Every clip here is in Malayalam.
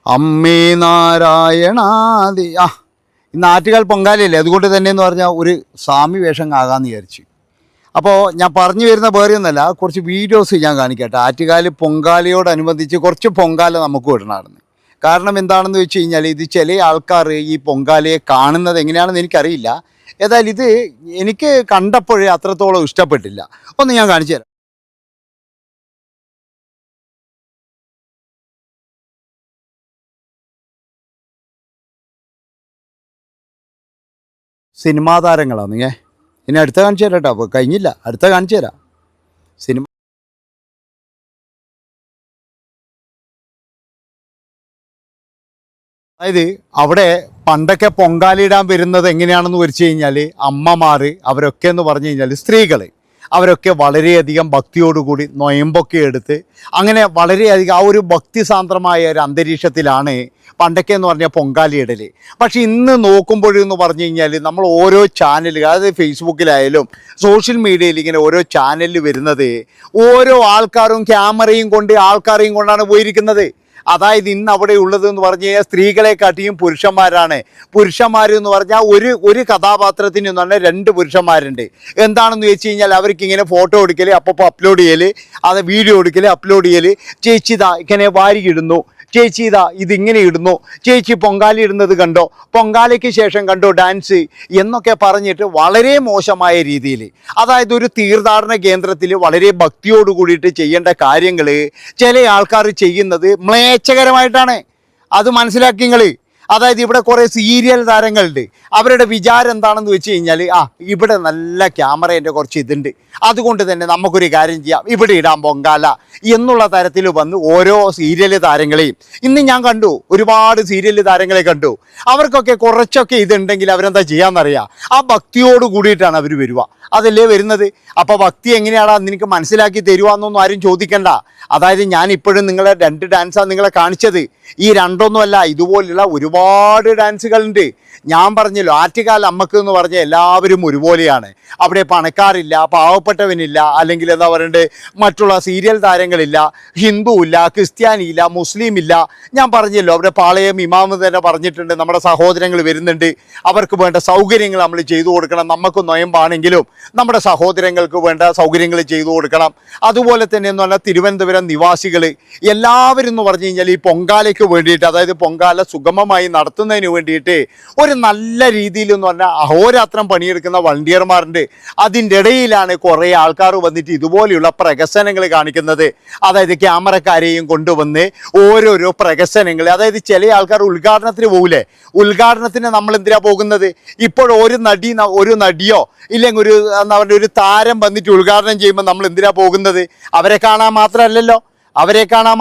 അമ്മേ നാരായണാദി ഇന്ന് ആറ്റുകാൽ പൊങ്കാലയല്ലേ, അതുകൊണ്ട് തന്നെ എന്ന് പറഞ്ഞാൽ ഒരു സ്വാമി വേഷം ആകാമെന്ന് വിചാരിച്ചു. അപ്പോൾ ഞാൻ പറഞ്ഞു വരുന്ന വേറെ ഒന്നല്ല, കുറച്ച് വീഡിയോസ് ഞാൻ കാണിക്കട്ടെ. ആറ്റുകാൽ പൊങ്കാലയോടനുബന്ധിച്ച് കുറച്ച് പൊങ്കാല നമുക്ക് വിടണമായിരുന്നു. കാരണം എന്താണെന്ന് വെച്ച് കഴിഞ്ഞാൽ ഇത് ചില ആൾക്കാർ ഈ പൊങ്കാലയെ കാണുന്നത് എങ്ങനെയാണെന്ന് എനിക്കറിയില്ല. ഏതായാലും ഇത് എനിക്ക് കണ്ടപ്പോഴേ അത്രത്തോളം ഇഷ്ടപ്പെട്ടില്ല. ഒന്ന് ഞാൻ കാണിച്ചു തരാം. സിനിമാ താരങ്ങളാണ് ഇനി അടുത്ത കാണിച്ചു തരാം കേട്ടോ. അപ്പോൾ കഴിഞ്ഞില്ല, അടുത്ത കാണിച്ചു തരാം. സിനിമ അതായത് അവിടെ പണ്ടൊക്കെ പൊങ്കാലയിടാൻ വരുന്നത് എങ്ങനെയാണെന്ന് വെച്ച് കഴിഞ്ഞാൽ അമ്മമാർ അവരൊക്കെ എന്ന് പറഞ്ഞു കഴിഞ്ഞാൽ സ്ത്രീകൾ അവരൊക്കെ വളരെയധികം ഭക്തിയോടുകൂടി നൊയമ്പൊക്കെ എടുത്ത് അങ്ങനെ വളരെയധികം ആ ഒരു ഭക്തിസാന്ദ്രമായ ഒരു അന്തരീക്ഷത്തിലാണ് പണ്ടൊക്കെ എന്ന് പറഞ്ഞാൽ പൊങ്കാലയിടൽ. പക്ഷേ ഇന്ന് നോക്കുമ്പോഴെന്ന് പറഞ്ഞു കഴിഞ്ഞാൽ നമ്മൾ ഓരോ ചാനലുകൾ, അതായത് ഫേസ്ബുക്കിലായാലും സോഷ്യൽ മീഡിയയിൽ ഇങ്ങനെ ഓരോ ചാനലിൽ വരുന്നത് ഓരോ ആൾക്കാരും ക്യാമറയും കൊണ്ട് ആൾക്കാരെയും കൊണ്ടാണ് പോയിരിക്കുന്നത്. അതായത് ഇന്ന് അവിടെ ഉള്ളത് എന്ന് പറഞ്ഞു കഴിഞ്ഞാൽ സ്ത്രീകളെ കാട്ടിയും പുരുഷന്മാരാണ്. പുരുഷന്മാരെന്ന് പറഞ്ഞാൽ ഒരു കഥാപാത്രത്തിന് എന്ന് പറഞ്ഞാൽ 2 പുരുഷന്മാരുണ്ട്. എന്താണെന്ന് വെച്ച് കഴിഞ്ഞാൽ അവർക്ക് ഇങ്ങനെ ഫോട്ടോ എടുക്കൽ, അപ്പോൾ അപ്ലോഡ് ചെയ്യൽ, അത് വീഡിയോ എടുക്കൽ, അപ്ലോഡ് ചെയ്യൽ. ചേച്ചി ഇതാ ഇങ്ങനെ വാരിയിടുന്നു, ചേച്ചി ഇതാ ഇതിങ്ങനെ ഇടുന്നു, ചേച്ചി പൊങ്കാല ഇടുന്നത് കണ്ടോ, പൊങ്കാലയ്ക്ക് ശേഷം കണ്ടോ ഡാൻസ് എന്നൊക്കെ പറഞ്ഞിട്ട് വളരെ മോശമായ രീതിയിൽ, അതായത് ഒരു തീർത്ഥാടന കേന്ദ്രത്തിൽ വളരെ ഭക്തിയോട് കൂടിയിട്ട് ചെയ്യേണ്ട കാര്യങ്ങൾ ചില ആൾക്കാർ ചെയ്യുന്നത് മ്ലേച്ഛകരമായിട്ടാണ്. അത് മനസ്സിലാക്കി നിങ്ങൾ. അതായത് ഇവിടെ കുറേ സീരിയൽ താരങ്ങളുണ്ട്. അവരുടെ വിചാരം എന്താണെന്ന് വെച്ച് കഴിഞ്ഞാൽ ഇവിടെ നല്ല ക്യാമറേൻ്റെ കുറച്ച് ഇതുണ്ട്, അതുകൊണ്ട് തന്നെ നമുക്കൊരു കാര്യം ചെയ്യാം, ഇവിടെ ഇടാൻ പൊങ്കാല എന്നുള്ള തരത്തിൽ വന്ന് ഓരോ സീരിയൽ താരങ്ങളെയും ഇന്ന് ഞാൻ കണ്ടു, ഒരുപാട് സീരിയൽ താരങ്ങളെ കണ്ടു. അവർക്കൊക്കെ കുറച്ചൊക്കെ ഇതുണ്ടെങ്കിൽ അവരെന്താ ചെയ്യാമെന്നറിയാം, ആ ഭക്തിയോട് കൂടിയിട്ടാണ് അവർ വരിക. അതല്ലേ വരുന്നത്. അപ്പോൾ ഭക്തി എങ്ങനെയാണോ നിനക്ക് മനസ്സിലാക്കി തരുവാന്നൊന്നും ആരും ചോദിക്കണ്ട. അതായത് ഞാൻ ഇപ്പോഴും നിങ്ങളെ 2 ഡാൻസാണ് നിങ്ങളെ കാണിച്ചത്. ഈ 2ഒന്നുമല്ല, ഇതുപോലുള്ള ഒരുപാട് ഡാൻസുകളുണ്ട്. ഞാൻ പറഞ്ഞല്ലോ, ആറ്റുകാൽ അമ്മക്ക് എന്ന് പറഞ്ഞാൽ എല്ലാവരും ഒരുപോലെയാണ്. അവിടെ പണക്കാരില്ല, പാവപ്പെട്ടവനില്ല, അല്ലെങ്കിൽ എന്താ പറയണ്ടേ മറ്റുള്ള സീരിയൽ താരങ്ങളില്ല, ഹിന്ദു ഇല്ല, ക്രിസ്ത്യാനിയില്ല, മുസ്ലിം ഇല്ല. ഞാൻ പറഞ്ഞല്ലോ, അവിടെ പാളയം ഇമാമ് തന്നെ പറഞ്ഞിട്ടുണ്ട്, നമ്മുടെ സഹോദരങ്ങൾ വരുന്നുണ്ട്, അവർക്ക് വേണ്ട സൗകര്യങ്ങൾ നമ്മൾ ചെയ്തു കൊടുക്കണം. നമുക്ക് നൊയമ്പാണെങ്കിലും നമ്മുടെ സഹോദരങ്ങൾക്ക് വേണ്ട സൗകര്യങ്ങൾ ചെയ്തു കൊടുക്കണം. അതുപോലെ തന്നെ എന്ന് പറഞ്ഞാൽ തിരുവനന്തപുരം നിവാസികൾ എല്ലാവരും എന്ന് പറഞ്ഞു കഴിഞ്ഞാൽ ഈ പൊങ്കാലയ്ക്ക് വേണ്ടിയിട്ട്, അതായത് പൊങ്കാല സുഗമമായി നടത്തുന്നതിന് വേണ്ടിയിട്ട് ഒരു നല്ല രീതിയിൽ എന്ന് പറഞ്ഞാൽ അഹോരാത്രം പണിയെടുക്കുന്ന വളണ്ടിയർമാരുണ്ട്. അതിൻ്റെ ഇടയിലാണ് കുറേ ആൾക്കാർ വന്നിട്ട് ഇതുപോലെയുള്ള പ്രഹസനങ്ങൾ കാണിക്കുന്നത്. അതായത് ക്യാമറക്കാരെയും കൊണ്ടുവന്ന് ഓരോരോ പ്രഹസനങ്ങൾ, അതായത് ചില ആൾക്കാർ ഉദ്ഘാടനത്തിന് പോകില്ലേ, ഉദ്ഘാടനത്തിന് നമ്മൾ എന്തിനാ പോകുന്നത്? ഇപ്പോൾ ഒരു നടിയോ ഇല്ലെങ്കിൽ എന്താ പറയുക ഒരു താരം വന്നിട്ട് ഉദ്ഘാടനം ചെയ്യുമ്പോൾ നമ്മൾ എന്തിനാ പോകുന്നത്? അവരെ കാണാൻ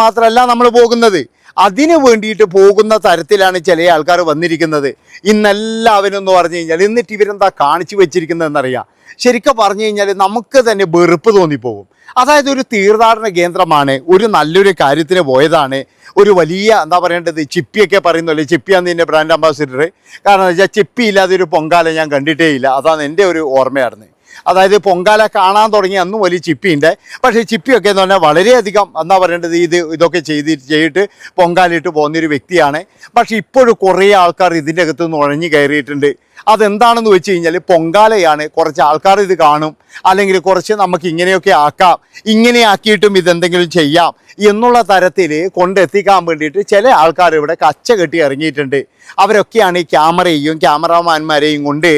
മാത്രമല്ല നമ്മൾ പോകുന്നത്. അതിനു വേണ്ടിയിട്ട് പോകുന്ന തരത്തിലാണ് ചില ആൾക്കാർ വന്നിരിക്കുന്നത്. ഇന്നെല്ലാവരും എന്ന് പറഞ്ഞു കഴിഞ്ഞാൽ എന്നിട്ട് ഇവരെന്താ കാണിച്ചു വെച്ചിരിക്കുന്നതെന്നറിയാം. ശരിക്കും പറഞ്ഞു കഴിഞ്ഞാൽ നമുക്ക് തന്നെ വെറുപ്പ് തോന്നിപ്പോകും. അതായത് ഒരു തീർത്ഥാടന കേന്ദ്രമാണ്, ഒരു നല്ലൊരു കാര്യത്തിന് പോയതാണ്. ഒരു വലിയ എന്താ പറയേണ്ടത്, ചിപ്പിയൊക്കെ പറയുന്നല്ലേ, ചിപ്പിയാണ് എൻ്റെ ബ്രാൻഡ് അംബാസിഡർ. കാരണം എന്താ വെച്ചാൽ ചിപ്പി ഇല്ലാതെ ഒരു പൊങ്കാല ഞാൻ കണ്ടിട്ടേ ഇല്ല. അതാണ് എൻ്റെ ഒരു ഓർമ്മയായിരുന്നു. അതായത് പൊങ്കാല കാണാൻ തുടങ്ങി അന്നും വലിയ ചിപ്പിയുണ്ട്. പക്ഷേ ചിപ്പിയൊക്കെ എന്ന് പറഞ്ഞാൽ വളരെയധികം എന്താ പറയേണ്ടത് ഇതൊക്കെ ചെയ്തിട്ട് പൊങ്കാലിട്ട് പോകുന്നൊരു വ്യക്തിയാണ്. പക്ഷേ ഇപ്പോഴും കുറേ ആൾക്കാർ ഇതിൻ്റെ അകത്ത് നുഴഞ്ഞു കയറിയിട്ടുണ്ട്. അതെന്താണെന്ന് വെച്ച് കഴിഞ്ഞാൽ പൊങ്കാലയാണ്, കുറച്ച് ആൾക്കാർ ഇത് കാണും, അല്ലെങ്കിൽ കുറച്ച് നമുക്ക് ഇങ്ങനെയൊക്കെ ആക്കാം, ഇങ്ങനെ ആക്കിയിട്ടും ഇതെന്തെങ്കിലും ചെയ്യാം എന്നുള്ള തരത്തിൽ കൊണ്ടെത്തിക്കാൻ വേണ്ടിയിട്ട് ചില ആൾക്കാർ ഇവിടെ കച്ച കെട്ടി ഇറങ്ങിയിട്ടുണ്ട്. അവരൊക്കെയാണ് ഈ ക്യാമറാമാന്മാരെയും കൊണ്ട്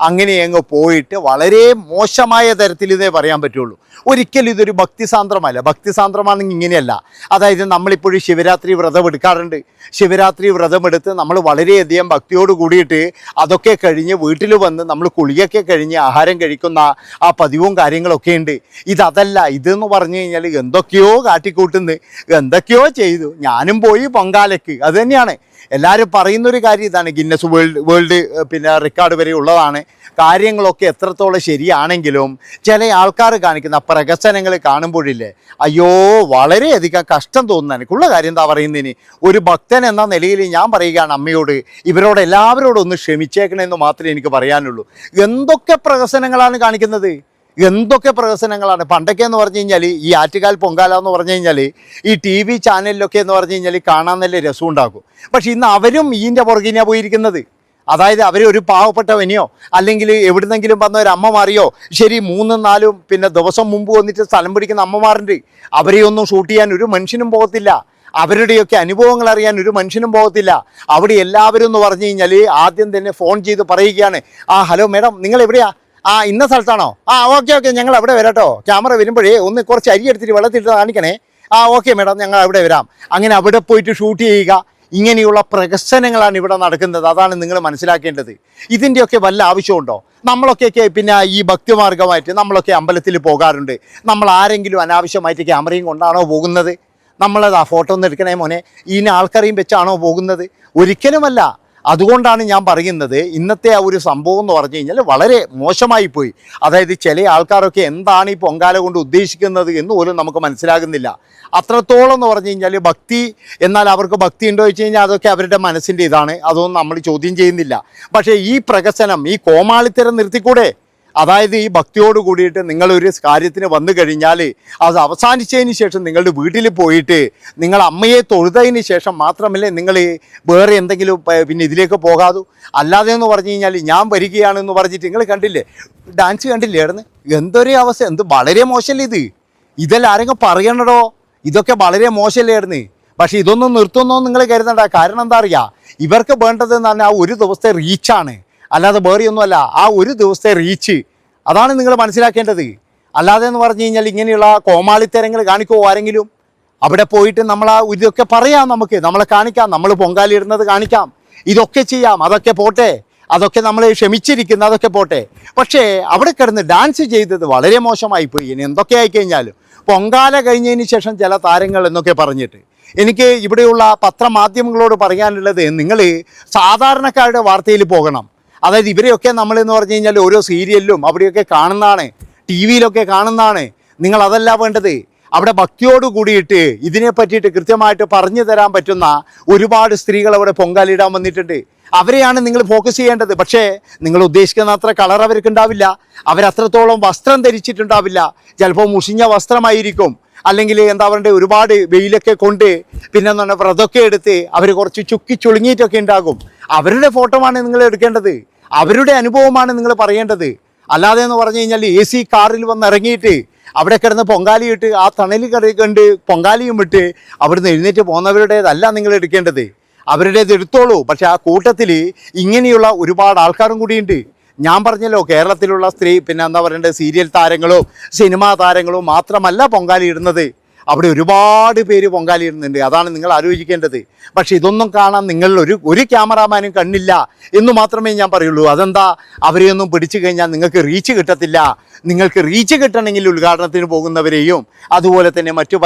അങ്ങനെ അങ്ങ് പോയിട്ട് വളരെ മോശമായ തരത്തിൽ ഇതേ പറയാൻ പറ്റുള്ളൂ. ഒരിക്കലും ഇതൊരു ഭക്തിസാന്ദ്രമല്ല. ഭക്തിസാന്ദ്രമാണെങ്കിൽ ഇങ്ങനെയല്ല. അതായത് നമ്മളിപ്പോഴും ശിവരാത്രി വ്രതം എടുക്കാറുണ്ട്. ശിവരാത്രി വ്രതമെടുത്ത് നമ്മൾ വളരെയധികം ഭക്തിയോട് കൂടിയിട്ട് അതൊക്കെ കഴിഞ്ഞ് വീട്ടിൽ വന്ന് നമ്മൾ കുളിയൊക്കെ കഴിഞ്ഞ് ആഹാരം കഴിക്കുന്ന ആ പതിവും കാര്യങ്ങളൊക്കെ ഉണ്ട്. ഇതല്ല. ഇതെന്ന് പറഞ്ഞു കഴിഞ്ഞാൽ എന്തൊക്കെയോ കാട്ടിക്കൂട്ടുന്നു, എന്തൊക്കെയോ ചെയ്തു. ഞാനും പോയി പൊങ്കാലയ്ക്ക്. അത് തന്നെയാണ് എല്ലാവരും പറയുന്നൊരു കാര്യം. ഇതാണ് ഗിന്നസ് വേൾഡ് റെക്കോർഡ് വരെ ഉള്ളതാണ്. കാര്യങ്ങളൊക്കെ എത്രത്തോളം ശരിയാണെങ്കിലും ചില ആൾക്കാർ കാണിക്കുന്ന പ്രഹസനങ്ങൾ കാണുമ്പോഴില്ലേ, അയ്യോ വളരെയധികം കഷ്ടം തോന്നുന്നു. എനിക്കുള്ള കാര്യം എന്താ പറയുന്നതിന്, ഒരു ഭക്തൻ എന്ന നിലയിൽ ഞാൻ പറയുകയാണ് അമ്മയോട്, ഇവരോട് എല്ലാവരോടും ഒന്ന് ക്ഷമിച്ചേക്കണമെന്ന് മാത്രമേ എനിക്ക് പറയാനുള്ളൂ. എന്തൊക്കെ പ്രഹസനങ്ങളാണ് കാണിക്കുന്നത്. എന്തൊക്കെ പ്രഹസനങ്ങളാണ്. പണ്ടൊക്കെ എന്ന് പറഞ്ഞു കഴിഞ്ഞാൽ ഈ ആറ്റുകാൽ പൊങ്കാല എന്ന് പറഞ്ഞു കഴിഞ്ഞാൽ ഈ TV ചാനലിലൊക്കെ എന്ന് പറഞ്ഞു കഴിഞ്ഞാൽ കാണാൻ നല്ല രസം ഉണ്ടാക്കും. പക്ഷെ ഇന്ന് അവരും ഇതിൻ്റെ പുറകിനാണ് പോയിരിക്കുന്നത്. അതായത് അവർ ഒരു പാവപ്പെട്ടവനെയോ അല്ലെങ്കിൽ എവിടുന്നെങ്കിലും വന്ന ഒരു അമ്മമാരെയോ ശരി 3-4 പിന്നെ ദിവസം മുമ്പ് വന്നിട്ട് സ്ഥലം പിടിക്കുന്ന അമ്മമാരുണ്ട്. അവരെയൊന്നും ഷൂട്ട് ചെയ്യാൻ ഒരു മനുഷ്യനും പോകത്തില്ല. അവരുടെയൊക്കെ അനുഭവങ്ങൾ അറിയാൻ ഒരു മനുഷ്യനും പോകത്തില്ല. അവിടെ എല്ലാവരും എന്ന് പറഞ്ഞു കഴിഞ്ഞാൽ ആദ്യം തന്നെ ഫോൺ ചെയ്ത് പറയുകയാണ്, ഹലോ മേഡം, നിങ്ങൾ എവിടെയാ? ഇന്ന സ്ഥലത്താണോ? ഓക്കെ ഞങ്ങൾ അവിടെ വരാട്ടോ. ക്യാമറ വരുമ്പോഴേ ഒന്ന് കുറച്ച് അരി എടുത്തിട്ട് വെള്ളത്തിട്ട് കാണിക്കണേ. ഓക്കെ മേഡം, ഞങ്ങൾ അവിടെ വരാം. അങ്ങനെ അവിടെ പോയിട്ട് ഷൂട്ട് ചെയ്യുക. ഇങ്ങനെയുള്ള പ്രഹസനങ്ങളാണ് ഇവിടെ നടക്കുന്നത്. അതാണ് നിങ്ങൾ മനസ്സിലാക്കേണ്ടത്. ഇതിൻ്റെയൊക്കെ വല്ല ആവശ്യമുണ്ടോ? നമ്മളൊക്കെ പിന്നെ ഈ ഭക്തിമാർഗമായിട്ട് നമ്മളൊക്കെ അമ്പലത്തിൽ പോകാറുണ്ട്. നമ്മൾ ആരെങ്കിലും അനാവശ്യമായിട്ട് ക്യാമറയും കൊണ്ടാണോ പോകുന്നത്? നമ്മളത് ഫോട്ടോ ഒന്ന് എടുക്കണേ മോനെ, ഇതിന് ആൾക്കാരെയും വെച്ചാണോ പോകുന്നത്? ഒരിക്കലുമല്ല. അതുകൊണ്ടാണ് ഞാൻ പറയുന്നത്, ഇന്നത്തെ ആ ഒരു സംഭവം എന്ന് പറഞ്ഞു കഴിഞ്ഞാൽ വളരെ മോശമായി പോയി. അതായത് ചില ആൾക്കാരൊക്കെ എന്താണ് ഈ പൊങ്കാല കൊണ്ട് ഉദ്ദേശിക്കുന്നത് എന്ന് പോലും നമുക്ക് മനസ്സിലാകുന്നില്ല. അത്രത്തോളം എന്ന് പറഞ്ഞു കഴിഞ്ഞാൽ ഭക്തി, എന്നാൽ അവർക്ക് ഭക്തി ഉണ്ടോ വെച്ച് കഴിഞ്ഞാൽ അതൊക്കെ അവരുടെ മനസ്സിൻ്റെ ഇതാണ്. അതൊന്നും നമ്മൾ ചോദ്യം ചെയ്യുന്നില്ല. പക്ഷേ ഈ പ്രഹസനം, ഈ കോമാളിത്തരം നിർത്തിക്കൂടെ? അതായത് ഈ ഭക്തിയോട് കൂടിയിട്ട് നിങ്ങളൊരു കാര്യത്തിന് വന്നു കഴിഞ്ഞാൽ അത് അവസാനിച്ചതിന് ശേഷം നിങ്ങളുടെ വീട്ടിൽ പോയിട്ട് നിങ്ങൾ അമ്മയെ തൊഴുതതിന് ശേഷം മാത്രമല്ലേ നിങ്ങൾ വേറെ എന്തെങ്കിലും പിന്നെ ഇതിലേക്ക് പോകാതെ. അല്ലാതെ എന്ന് പറഞ്ഞു കഴിഞ്ഞാൽ ഞാൻ വരികയാണെന്ന് പറഞ്ഞിട്ട് നിങ്ങൾ കണ്ടില്ലേ, ഡാൻസ് കണ്ടില്ലേ ആയിരുന്നു? എന്തൊരു അവസ്ഥ, വളരെ മോശമല്ലേ ഇതെല്ലാം ആരെങ്കിലും പറയണടോ. ഇതൊക്കെ വളരെ മോശമല്ലായിരുന്നു. പക്ഷേ ഇതൊന്നും നിർത്തുന്നോ നിങ്ങൾ കരുതണ്ട. കാരണം എന്താ അറിയുക, ഇവർക്ക് വേണ്ടതെന്ന് പറഞ്ഞാൽ ആ ഒരു ദിവസത്തെ റീച്ചാണ്, അല്ലാതെ വേറെയൊന്നുമല്ല. ആ ഒരു ദിവസത്തെ റീച്ച്, അതാണ് നിങ്ങൾ മനസ്സിലാക്കേണ്ടത്. അല്ലാതെ എന്ന് പറഞ്ഞു കഴിഞ്ഞാൽ ഇങ്ങനെയുള്ള കോമാളിത്തരങ്ങൾ കാണിക്കുമോ ആരെങ്കിലും? അവിടെ പോയിട്ട് ഇതൊക്കെ പറയാം, നമ്മളെ കാണിക്കാം, നമ്മൾ പൊങ്കാലിടുന്നത് കാണിക്കാം, ഇതൊക്കെ ചെയ്യാം. അതൊക്കെ പോട്ടെ, അതൊക്കെ നമ്മൾ ക്ഷമിച്ചിരിക്കുന്ന അതൊക്കെ പോട്ടെ. പക്ഷേ അവിടെ കിടന്ന് ഡാൻസ് ചെയ്തത് വളരെ മോശമായിപ്പോയി. ഇനി എന്തൊക്കെ ആയിക്കഴിഞ്ഞാലും പൊങ്കാല കഴിഞ്ഞതിന് ശേഷം ചില താരങ്ങൾ എന്നൊക്കെ പറഞ്ഞിട്ട് എനിക്ക് ഇവിടെയുള്ള പത്രമാധ്യമങ്ങളോട് പറയാനുള്ളത്, നിങ്ങൾ സാധാരണക്കാരുടെ വാർത്തയിൽ പോകണം. അതായത് ഇവരെയൊക്കെ നമ്മളെന്ന് പറഞ്ഞു കഴിഞ്ഞാൽ ഓരോ സീരിയലിലും അവിടെയൊക്കെ കാണുന്നതാണ്, TV-യിലൊക്കെ കാണുന്നതാണ്. നിങ്ങൾ അതല്ല വേണ്ടത്. അവിടെ ഭക്തിയോട് കൂടിയിട്ട് ഇതിനെ പറ്റിയിട്ട് കൃത്യമായിട്ട് പറഞ്ഞു തരാൻ പറ്റുന്ന ഒരുപാട് സ്ത്രീകൾ അവിടെ പൊങ്കാലിടാൻ വന്നിട്ടുണ്ട്. അവരെയാണ് നിങ്ങൾ ഫോക്കസ് ചെയ്യേണ്ടത്. പക്ഷേ നിങ്ങൾ ഉദ്ദേശിക്കുന്ന അത്ര കളർ അവർക്ക് ഉണ്ടാവില്ല. അവരത്രത്തോളം വസ്ത്രം ധരിച്ചിട്ടുണ്ടാവില്ല. ചിലപ്പോൾ മുഷിഞ്ഞ വസ്ത്രമായിരിക്കും, അല്ലെങ്കിൽ എന്താ പറയുക, ഒരുപാട് വെയിലൊക്കെ കൊണ്ട് പിന്നെ എന്ന് പറഞ്ഞാൽ വ്രതമൊക്കെ എടുത്ത് അവർ കുറച്ച് ചുക്കി ചുളുങ്ങിയിട്ടൊക്കെ ഉണ്ടാകും. അവരുടെ ഫോട്ടോമാണ് നിങ്ങൾ എടുക്കേണ്ടത്, അവരുടെ അനുഭവമാണ് നിങ്ങൾ പറയേണ്ടത്. അല്ലാതെ എന്ന് പറഞ്ഞു കഴിഞ്ഞാൽ AC കാറിൽ വന്ന് ഇറങ്ങിയിട്ട് അവിടെ കിടന്ന് പൊങ്കാലിയിട്ട് ആ തണലിൽ കണ്ട് പൊങ്കാലിയും വിട്ട് അവിടുന്ന് എഴുന്നേറ്റ് പോകുന്നവരുടേതല്ല നിങ്ങൾ എടുക്കേണ്ടത്. അവരുടേത് എടുത്തോളൂ. പക്ഷെ ആ കൂട്ടത്തിൽ ഇങ്ങനെയുള്ള ഒരുപാട് ആൾക്കാരും കൂടിയുണ്ട്. ഞാൻ പറഞ്ഞല്ലോ, കേരളത്തിലുള്ള സ്ത്രീ പിന്നെ എന്താ പറയേണ്ടത്, സീരിയൽ താരങ്ങളോ സിനിമാ താരങ്ങളോ മാത്രമല്ല പൊങ്കാലി ഇടുന്നത്. അവിടെ ഒരുപാട് പേര് പൊങ്കാലി ഇടുന്നുണ്ട്. അതാണ് നിങ്ങൾ ആലോചിക്കേണ്ടത്. പക്ഷെ ഇതൊന്നും കാണാൻ നിങ്ങളിൽ ഒരു ക്യാമറാമാനും കണ്ണില്ല എന്ന് മാത്രമേ ഞാൻ പറയുള്ളൂ. അതെന്താ, അവരെയൊന്നും പിടിച്ചു കഴിഞ്ഞാൽ നിങ്ങൾക്ക് റീച്ച് കിട്ടത്തില്ല. നിങ്ങൾക്ക് റീച്ച് കിട്ടണമെങ്കിൽ ഉദ്ഘാടനത്തിന് പോകുന്നവരെയും അതുപോലെ തന്നെ മറ്റു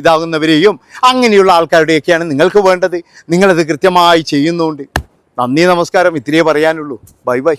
ഇതാകുന്നവരെയും അങ്ങനെയുള്ള ആൾക്കാരുടെയൊക്കെയാണ് നിങ്ങൾക്ക് വേണ്ടത്. നിങ്ങളത് കൃത്യമായി ചെയ്യുന്നുണ്ട്. നന്ദി, നമസ്കാരം. ഇത്രയേ പറയാനുള്ളൂ. Bye bye.